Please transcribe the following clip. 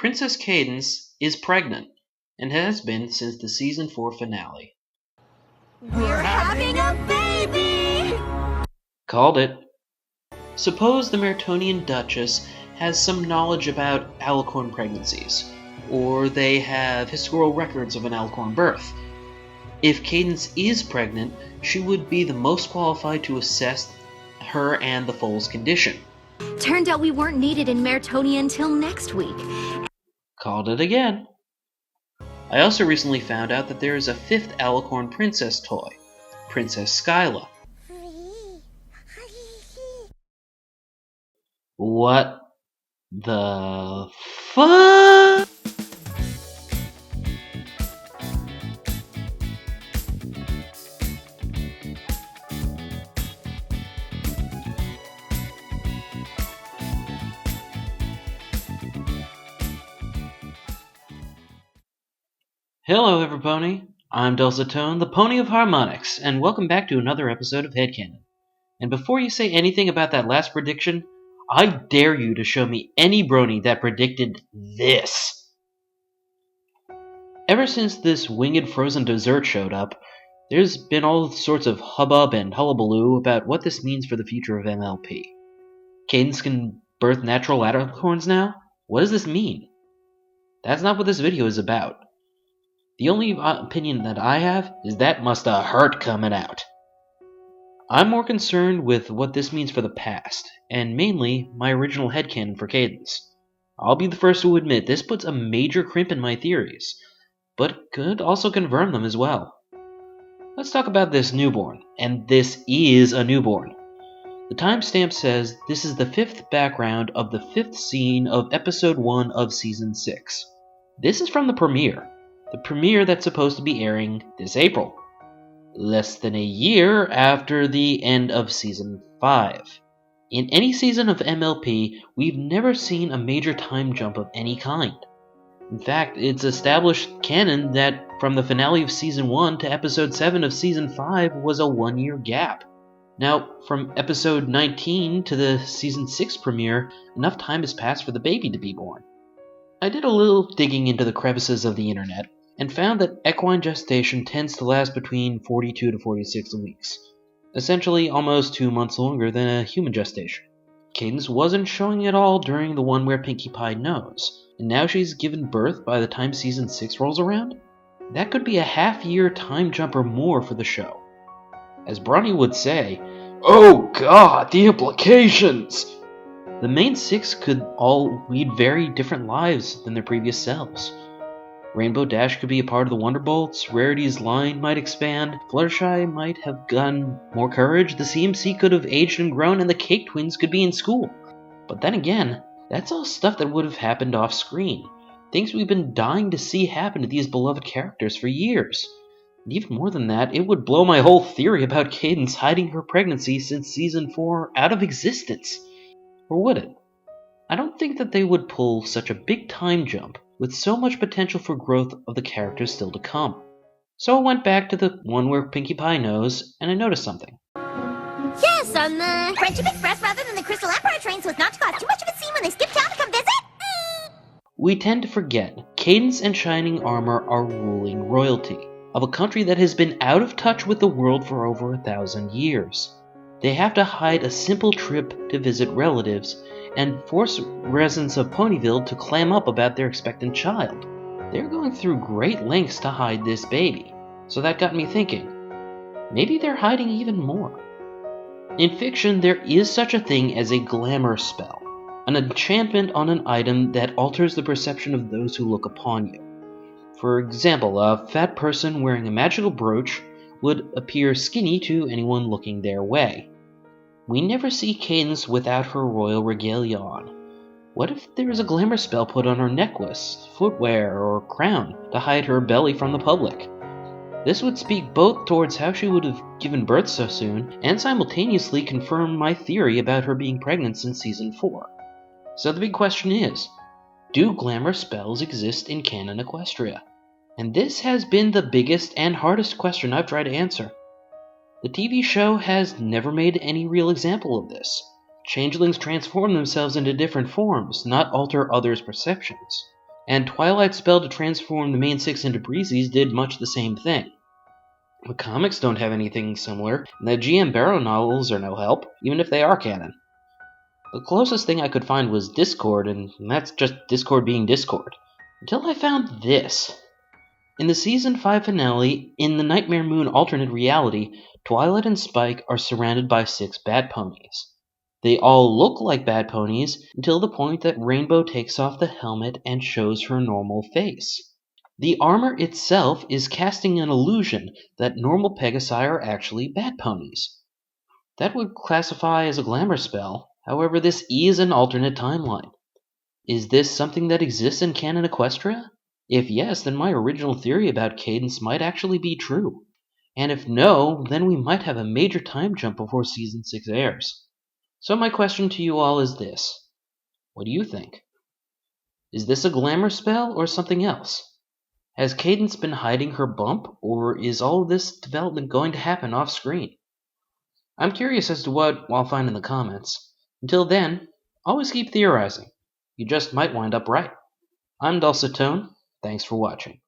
Princess Cadance is pregnant, and has been since the Season 4 finale. We're having a baby! Called it. Suppose the Mertonian Duchess has some knowledge about alicorn pregnancies, or they have historical records of an alicorn birth. If Cadance is pregnant, she would be the most qualified to assess her and the foal's condition. Turned out we weren't needed in Mertonia until next week. Called it again. I also recently found out that there is a 5th alicorn princess toy, Princess Skyla. What the fuck? Hello everybody, I'm Dulcitone, the Pony of Harmonics, and welcome back to another episode of Headcanon. And before you say anything about that last prediction, I dare you to show me any brony that predicted this. Ever since this winged frozen dessert showed up, there's been all sorts of hubbub and hullabaloo about what this means for the future of MLP. Cadance can birth natural alicorns now? What does this mean? That's not what this video is about. The only opinion that I have is that must have hurt coming out. I'm more concerned with what this means for the past, and mainly my original headcanon for Cadance. I'll be the first to admit this puts a major crimp in my theories, but could also confirm them as well. Let's talk about this newborn, and this is a newborn. The timestamp says this is the 5th background of the 5th scene of episode 1 of season 6. This is from the premiere that's supposed to be airing this April, less than a year after the end of season 5. In any season of MLP, we've never seen a major time jump of any kind. In fact, it's established canon that from the finale of season 1 to episode 7 of season 5 was a 1-year gap. Now, from episode 19 to the season 6 premiere, enough time has passed for the baby to be born. I did a little digging into the crevices of the internet, and found that equine gestation tends to last between 42 to 46 weeks, essentially almost 2 months longer than a human gestation. Cadance wasn't showing at all during the one where Pinkie Pie knows, and now she's given birth by the time season 6 rolls around? That could be a half-year time jump or more for the show. As Bronny would say, "Oh god, the implications!" The main 6 could all lead very different lives than their previous selves. Rainbow Dash could be a part of the Wonderbolts, Rarity's line might expand, Fluttershy might have gotten more courage, the CMC could have aged and grown, and the Cake Twins could be in school. But then again, that's all stuff that would have happened off screen. Things we've been dying to see happen to these beloved characters for years. And even more than that, it would blow my whole theory about Cadance hiding her pregnancy since season 4 out of existence. Or would it? I don't think that they would pull such a big time jump with so much potential for growth of the characters still to come. So I went back to the one where Pinkie Pie knows, and I noticed something. Yes, on the Friendship Express rather than the Crystal Empire train, so as not to cause too much of a scene when they skip town to come visit. We tend to forget Cadance and Shining Armor are ruling royalty of a country that has been out of touch with the world for over 1,000 years. They have to hide a simple trip to visit relatives and force residents of Ponyville to clam up about their expectant child. They're going through great lengths to hide this baby, so that got me thinking, maybe they're hiding even more. In fiction, there is such a thing as a glamour spell, an enchantment on an item that alters the perception of those who look upon you. For example, a fat person wearing a magical brooch would appear skinny to anyone looking their way. We never see Cadance without her royal regalia on. What if there is a glamour spell put on her necklace, footwear, or crown to hide her belly from the public? This would speak both towards how she would have given birth so soon, and simultaneously confirm my theory about her being pregnant since season 4. So the big question is, do glamour spells exist in canon Equestria? And this has been the biggest and hardest question I've tried to answer. The TV show has never made any real example of this. Changelings transform themselves into different forms, not alter others' perceptions. and Twilight's spell to transform the main six into breezies did much the same thing. The comics don't have anything similar, and the GM Barrow novels are no help, even if they are canon. The closest thing I could find was Discord, and that's just Discord being Discord. Until I found this. In the Season 5 finale, in the Nightmare Moon alternate reality, Twilight and Spike are surrounded by 6 bad ponies. They all look like bad ponies until the point that Rainbow takes off the helmet and shows her normal face. The armor itself is casting an illusion that normal Pegasi are actually bad ponies. That would classify as a glamour spell, however this is an alternate timeline. Is this something that exists in canon Equestria? If yes, then my original theory about Cadance might actually be true. And if no, then we might have a major time jump before Season 6 airs. So my question to you all is this. What do you think? Is this a glamour spell or something else? Has Cadance been hiding her bump, or is all of this development going to happen off-screen? I'm curious as to what I'll find in the comments. Until then, always keep theorizing. You just might wind up right. I'm Dulcet Tone. Thanks for watching.